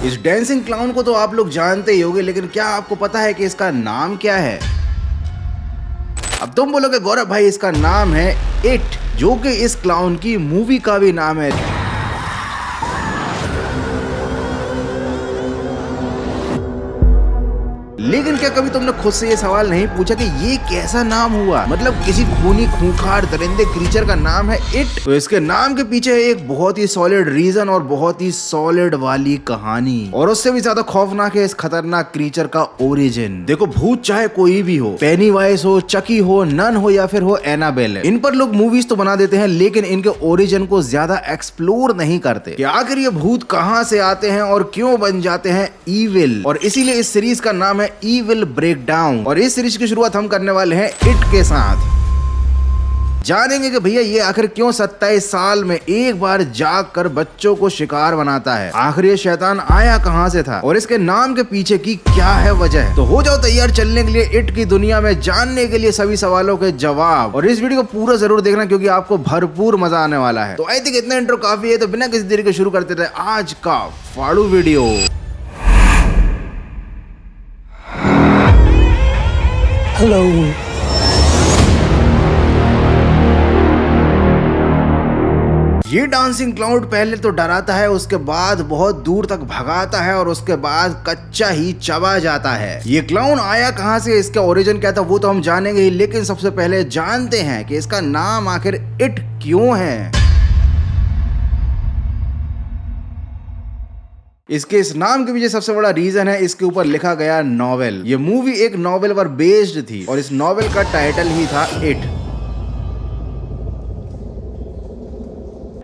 इस dancing clown को तो आप लोग जानते ही होंगे, लेकिन क्या आपको पता है कि इसका नाम क्या है? अब तुम बोलोगे गौरव भाई इसका नाम है इट, जो कि इस क्लाउन की मूवी का भी नाम है। लेकिन क्या कभी तुमने खुद से ये सवाल नहीं पूछा कि ये कैसा नाम हुआ? मतलब किसी खूनी खूंखार दरिंदे क्रीचर का नाम है इट, तो इसके नाम के पीछे है एक बहुत ही सॉलिड रीजन और बहुत ही सॉलिड वाली कहानी। और उससे भी ज्यादा खौफनाक है इस खतरनाक क्रीचर का ओरिजिन। देखो, भूत चाहे कोई भी हो, पेनीवाइज हो, चकी हो, नन हो या फिर हो एनाबेल, इन पर लोग मूवीज तो बना देते हैं लेकिन इनके ओरिजिन को ज्यादा एक्सप्लोर नहीं करते कि आखिर ये भूत कहां से आते हैं और क्यों बन जाते हैं ईविल। और इसीलिए इस सीरीज का नाम है ईविल ब्रेकडाउन। और इस सीरीज की शुरुआत हम करने वाले हैं इट के साथ। जानेंगे कि भैया ये आखिर क्यों 27 साल में एक बार जाग कर बच्चों को शिकार बनाता है, आखिर ये शैतान आया कहां से था और इसके नाम के पीछे की क्या है वजह। तो हो जाओ तैयार चलने के लिए इट की दुनिया में, जानने के लिए सभी सवालों के जवाब। और इस वीडियो को पूरा जरूर देखना क्योंकि आपको भरपूर मजा आने वाला है। तो आई थिंक इतना इंट्रो काफी है, तो बिना किसी देरी के शुरू करते थे आज का फाड़ू वीडियो। हेलो। ये डांसिंग क्लाउड पहले तो डराता है, उसके बाद बहुत दूर तक भगाता है और उसके बाद कच्चा ही चबा जाता है। ये क्लाउन आया कहां से, इसका ओरिजिन क्या था, वो तो हम जानेंगे ही, लेकिन सबसे पहले जानते हैं कि इसका नाम आखिर इट क्यों है। इसके इस नाम के पीछे सबसे बड़ा रीजन है इसके ऊपर लिखा गया नॉवेल। ये मूवी एक नॉवेल पर बेस्ड थी और इस नॉवेल का टाइटल ही था इट।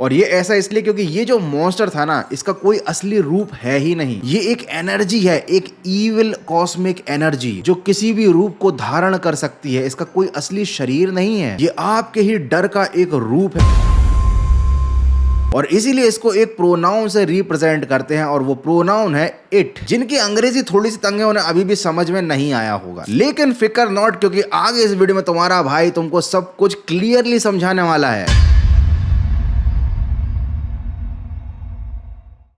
और ये ऐसा इसलिए क्योंकि ये जो मॉन्स्टर था ना, इसका कोई असली रूप है ही नहीं। ये एक एनर्जी है, एक ईविल कॉस्मिक एनर्जी जो किसी भी रूप को धारण कर सकती है। इसका कोई असली शरीर नहीं है, ये आपके ही डर का एक रूप है। और इसीलिए इसको एक प्रोनाउन से रिप्रेजेंट करते हैं और वो प्रोनाउन है इट, जिनकी अंग्रेजी थोड़ी सी तंग है, उन्हें अभी भी समझ में नहीं आया होगा। लेकिन फिकर नॉट, क्योंकि आगे इस वीडियो में तुम्हारा भाई तुमको सब कुछ क्लियरली समझाने वाला है।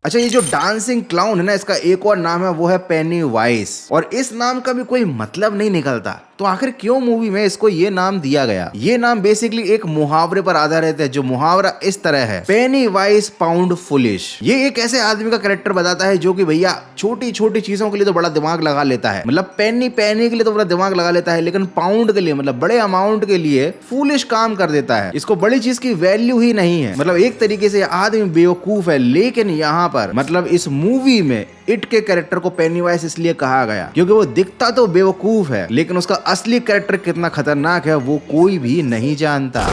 अच्छा, ये जो डांसिंग क्लाउन है ना, इसका एक और नाम है, वो है पेनीवाइज। और इस नाम का भी कोई मतलब नहीं निकलता, तो आखिर क्यों मूवी में इसको ये नाम दिया गया? ये नाम बेसिकली एक मुहावरे पर आधारित है, जो मुहावरा इस तरह है, पेनीवाइज पाउंड फुलिश। ये एक ऐसे आदमी का कैरेक्टर बताता है जो कि भैया छोटी छोटी चीजों के लिए तो बड़ा दिमाग लगा लेता है, मतलब पेनी के लिए तो बड़ा दिमाग लगा लेता है, लेकिन पाउंड के लिए, मतलब बड़े अमाउंट के लिए फुलिश काम कर देता है। इसको बड़ी चीज की वैल्यू ही नहीं है। मतलब एक तरीके से आदमी बेवकूफ है। लेकिन यहाँ पर मतलब इस मूवी में इट के कैरेक्टर को पेनीवाइज इसलिए कहा गया क्योंकि वो दिखता तो बेवकूफ है, लेकिन उसका असली कैरेक्टर कितना खतरनाक है वो कोई भी नहीं जानता।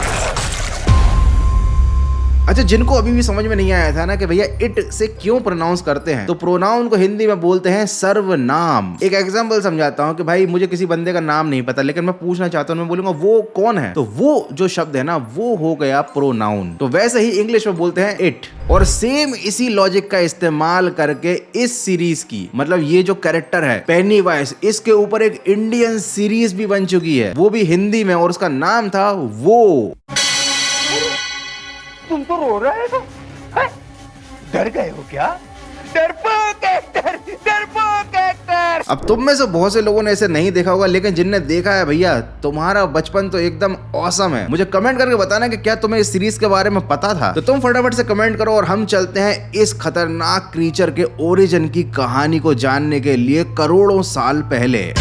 अच्छा, जिनको अभी भी समझ में नहीं आया था ना कि भैया इट से क्यों प्रोनाउंस करते हैं, तो प्रोनाउन को हिंदी में बोलते हैं सर्वनाम। एक एग्जांपल समझाता हूँ कि भाई मुझे किसी बंदे का नाम नहीं पता, लेकिन मैं पूछना चाहता हूँ, मैं बोलूंगा वो कौन है, तो वो जो शब्द है ना, वो हो गया प्रोनाउन। तो वैसे ही इंग्लिश में बोलते हैं इट। और सेम इसी लॉजिक का इस्तेमाल करके इस सीरीज की, मतलब ये जो कैरेक्टर है पेनीवाइज, इसके ऊपर एक इंडियन सीरीज भी बन चुकी है, वो भी हिंदी में, और उसका नाम था वो। तुम तो रो रहे हो, डर गए हो क्या? डरपोक एक्टर। अब तुम में से बहुत से लोगों ने इसे नहीं देखा होगा, लेकिन जिनने देखा है भैया, तुम्हारा बचपन तो एकदम ऑसम है। मुझे कमेंट करके बताना कि क्या तुम्हें इस सीरीज के बारे में पता था। तो तुम फटाफट से कमेंट करो और हम चलते हैं इस खतरनाक क्रीचर के ओरिजिन की कहानी को जानने के लिए करोड़ों साल पहले।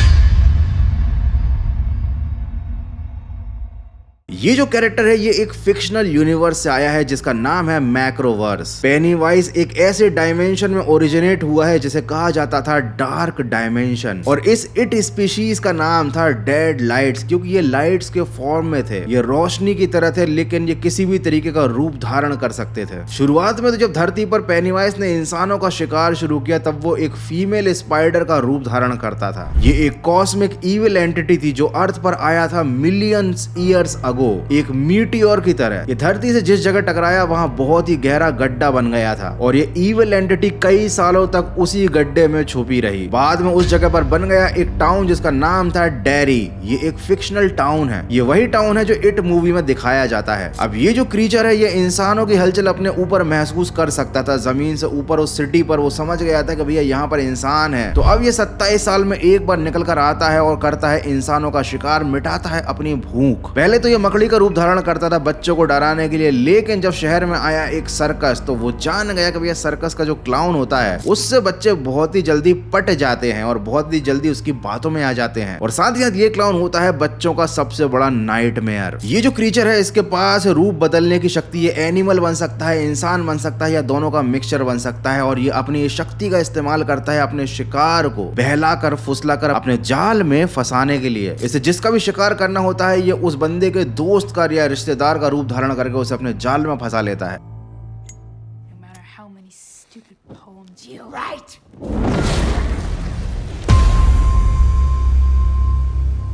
ये जो कैरेक्टर है ये एक फिक्शनल यूनिवर्स से आया है जिसका नाम है मैक्रोवर्स। पेनीवाइज एक ऐसे डायमेंशन में ओरिजिनेट हुआ है जिसे कहा जाता था डार्क डायमेंशन, और इस इट स्पीशीज का नाम था डेड लाइट्स, क्योंकि ये लाइट्स के फॉर्म में थे, ये रोशनी की तरह थे, लेकिन ये किसी भी तरीके का रूप धारण कर सकते थे। शुरुआत में तो जब धरती पर पेनीवाइज ने इंसानों का शिकार शुरू किया, तब वो एक फीमेल स्पाइडर का रूप धारण करता था। ये एक कॉस्मिक इविल एंटिटी थी जो अर्थ पर आया था मिलियंस ईयर्स अगो, कार्गो एक मीटियोर की तरह ये धरती से जिस जगह टकराया वहां बहुत ही गहरा गड्ढा बन गया था और ये इविल एंटिटी कई सालों तक उसी गड्ढे में छुपी रही। बाद में उस जगह पर बन गया एक टाउन जिसका नाम था डेरी। ये एक फिक्शनल टाउन है। ये वही टाउन है जो इट मूवी में दिखाया जाता है। अब ये जो क्रीचर है ये इंसानों की हलचल अपने ऊपर महसूस कर सकता था। जमीन से ऊपर उस सिटी पर वो समझ गया था कि भैया यहाँ पर इंसान है। तो अब ये 27 साल में एक बार निकल कर आता है और करता है इंसानों का शिकार, मिटाता है अपनी भूख। पहले तो ये मकड़ी का रूप धारण करता था बच्चों को डराने के लिए, लेकिन जब शहर में आया एक सर्कस तो वो जान गया कि भैया सर्कस का जो क्लाउन होता है उससे बच्चे बहुत ही जल्दी पट जाते हैं और बहुत ही जल्दी उसकी बातों में आ जाते हैं। और साथ ही साथ ये क्लाउन होता है बच्चों का सबसे बड़ा नाइटमेयर। ये जो क्रीचर है इसके पास रूप बदलने की शक्ति, ये एनिमल बन सकता है, इंसान बन सकता है या दोनों का मिक्सचर बन सकता है। और ये अपनी शक्ति का इस्तेमाल करता है अपने शिकार को बहलाकर फुसलाकर अपने जाल में फंसाने के लिए। इसे जिसका भी शिकार करना होता है ये उस बंदे के दोस्त का या रिश्तेदार का रूप धारण करके उसे अपने जाल में फंसा लेता है।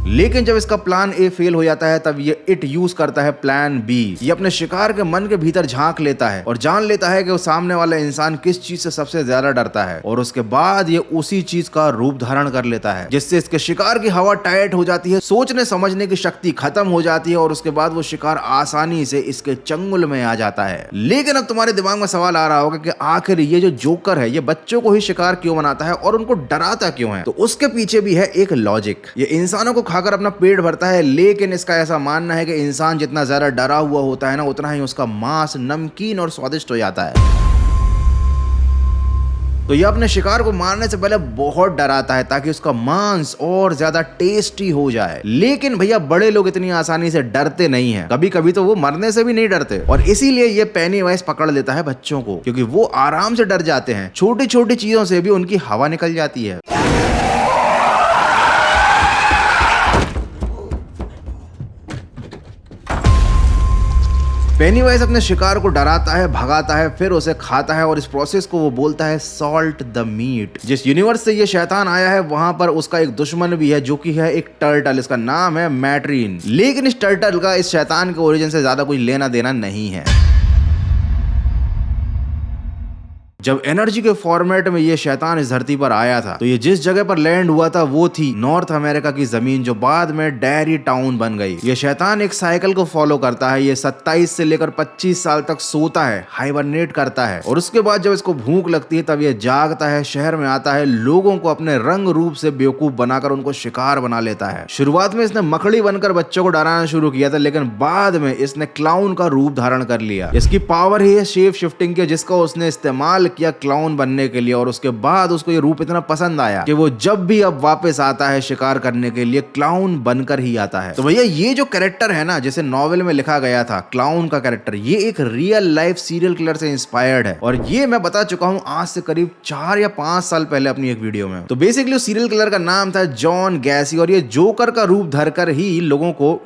लेकिन जब इसका प्लान ए फेल हो जाता है तब ये इट यूज करता है प्लान बी। ये अपने शिकार के मन के भीतर झांक लेता है और जान लेता है कि वो सामने वाला इंसान किस चीज से सबसे ज्यादा डरता है और उसके बाद ये उसी चीज का रूप धारण कर लेता है, जिससे इसके शिकार की हवा टाइट हो जाती है, सोचने समझने की शक्ति खत्म हो जाती है और उसके बाद वो शिकार आसानी से इसके चंगुल में आ जाता है। लेकिन अब तुम्हारे दिमाग में सवाल आ रहा होगा कि आखिर ये जो जोकर है ये बच्चों को ही शिकार क्यों बनाता है और उनको डराता क्यों है? तो उसके पीछे भी है एक लॉजिक। ये इंसानों को खाकर अपना पेट भरता है, लेकिन इसका ऐसा मानना है कि इंसान जितना ज्यादा डरा हुआ होता है ना उतना ही उसका मांस नमकीन और स्वादिष्ट हो जाता है। तो ये अपने शिकार को मारने से पहले बहुत डराता है ताकि उसका मांस और ज्यादा टेस्टी हो जाए। लेकिन भैया बड़े लोग इतनी आसानी से डरते नहीं हैं, कभी कभी तो वो मरने से भी नहीं डरते और इसीलिए ये पेनीवाइज पकड़ लेता है बच्चों को, क्योंकि वो आराम से डर जाते हैं। छोटी छोटी चीजों से भी उनकी हवा निकल जाती है। पेनीवाइज अपने शिकार को डराता है, भगाता है, फिर उसे खाता है और इस प्रोसेस को वो बोलता है सॉल्ट द मीट। जिस यूनिवर्स से ये शैतान आया है वहां पर उसका एक दुश्मन भी है जो कि है एक टर्टल। इसका नाम है मैट्रीन। लेकिन इस टर्टल का इस शैतान के ओरिजिन से ज्यादा कुछ लेना देना नहीं है। जब एनर्जी के फॉर्मेट में ये शैतान इस धरती पर आया था तो ये जिस जगह पर लैंड हुआ था वो थी नॉर्थ अमेरिका की जमीन, जो बाद में डेरी टाउन बन गई। ये शैतान एक साइकिल को फॉलो करता है। ये 27 से लेकर 25 साल तक सोता है, हाइबरनेट करता है और उसके बाद जब इसको भूख लगती है तब ये जागता है, शहर में आता है, लोगों को अपने रंग रूप से बेवकूफ बनाकर उनको शिकार बना लेता है। शुरुआत में इसने मकड़ी बनकर बच्चों को डराना शुरू किया था, लेकिन बाद में इसने क्लाउन का रूप धारण कर लिया। इसकी पावर ही है शेप शिफ्टिंग की, जिसका उसने इस्तेमाल किया क्लाउन बनने के लिए और उसके बाद उसको ये रूप इतना पसंद आया कि वो जब भी अब वापस आता है शिकार करने के लिए क्लाउन बनकर ही आता है। तो भैया ये जो कैरेक्टर है ना, जिसे नॉवेल में लिखा गया था क्लाउन का कैरेक्टर, ये एक रियल लाइफ सीरियल किलर से इंस्पायर्ड है और ये मैं बता चुका हूँ आज से करीब 4 या 5 साल पहले अपनी एक वीडियो में। तो बेसिकली उस सीरियल किलर का नाम था जॉन गैसी और ये जोकर का रूप धरकर ही लोगों को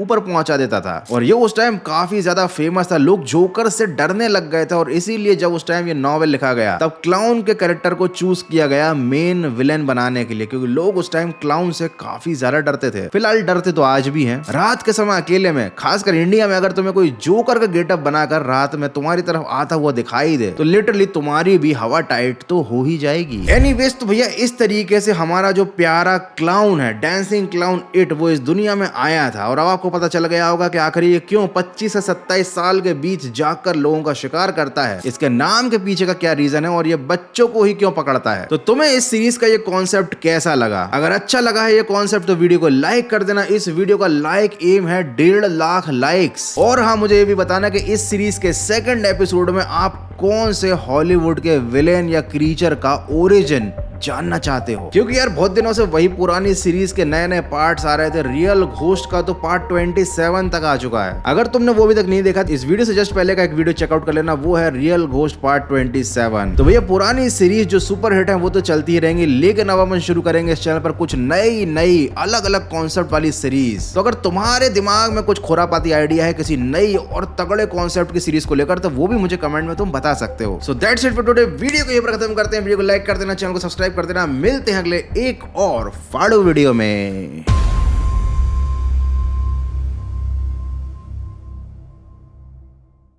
ऊपर पहुंचा देता था और ये उस टाइम काफी ज्यादा फेमस था। लोग जोकर से डरने लग गए थे और इसीलिए जब उस टाइम ये नॉवेल लिखा गया तब क्लाउन के कैरेक्टर को चूज किया गया मेन विलेन बनाने के लिए, क्योंकि लोग उस टाइम क्लाउन से काफी ज्यादा डरते थे। फिलहाल डरते तो आज भी हैं। रात के समय अकेले में, खासकर इंडिया में, अगर तुम्हें कोई जोकर का गेटअप बनाकर रात में तुम्हारी तरफ आता हुआ दिखाई दे तो लिटरली तुम्हारी भी हवा टाइट तो हो ही जाएगी। एनीवेज, तो भैया इस तरीके से हमारा जो प्यारा क्लाउन है, डांसिंग क्लाउन इट, वो इस दुनिया में आया था और अब आपको पता चल गया होगा कि आखिर ये क्यों 25 से 27 साल के बीच जाकर लोगों का शिकार करता है, इसके नाम के पीछे का क्या रीजन है और ये बच्चों को ही क्यों पकड़ता है। तो तुम्हें इस सीरीज का ये कॉन्सेप्ट कैसा लगा? अगर अच्छा लगा है ये कॉन्सेप्ट तो वीडियो को लाइक कर देना। इस वीडियो का लाइक एम है 1.5 लाख लाइक्स। और हाँ, मुझे ये भी बताना कि इस सीरीज के सेकंड एपिसोड में आप कौन से हॉलीवुड के विलेन या क्रीचर का ओरिजिन जानना चाहते हो, क्योंकि यार बहुत दिनों से वही पुरानी सीरीज के नए नए पार्ट्स आ रहे थे। रियल घोस्ट का तो पार्ट 27 तक आ चुका है। अगर तुमने वो अभी तक नहीं देखा तो इस वीडियो से जस्ट पहले का एक वीडियो चेकआउट कर लेना, वो है रियल घोस्ट पार्ट 27। तो भैया पुरानी सीरीज जो सुपर हिट है वो तो चलती ही रहेंगी, लेकिन अब हम शुरू करेंगे इस चैनल पर कुछ नई अलग अलग कॉन्सेप्ट वाली सीरीज। तो अगर तुम्हारे दिमाग में कुछ खुरापाती आइडिया है किसी नई और तगड़े कॉन्सेप्ट की सीरीज को लेकर तो वो भी मुझे कमेंट में तुम बता सकते हो। So that's it for today. Video को यहीं पर खत्म करते हैं। वीडियो को लाइक कर देना, चैनल को सब्सक्राइब कर देना। मिलते हैं अगले एक और फाड़ो वीडियो में।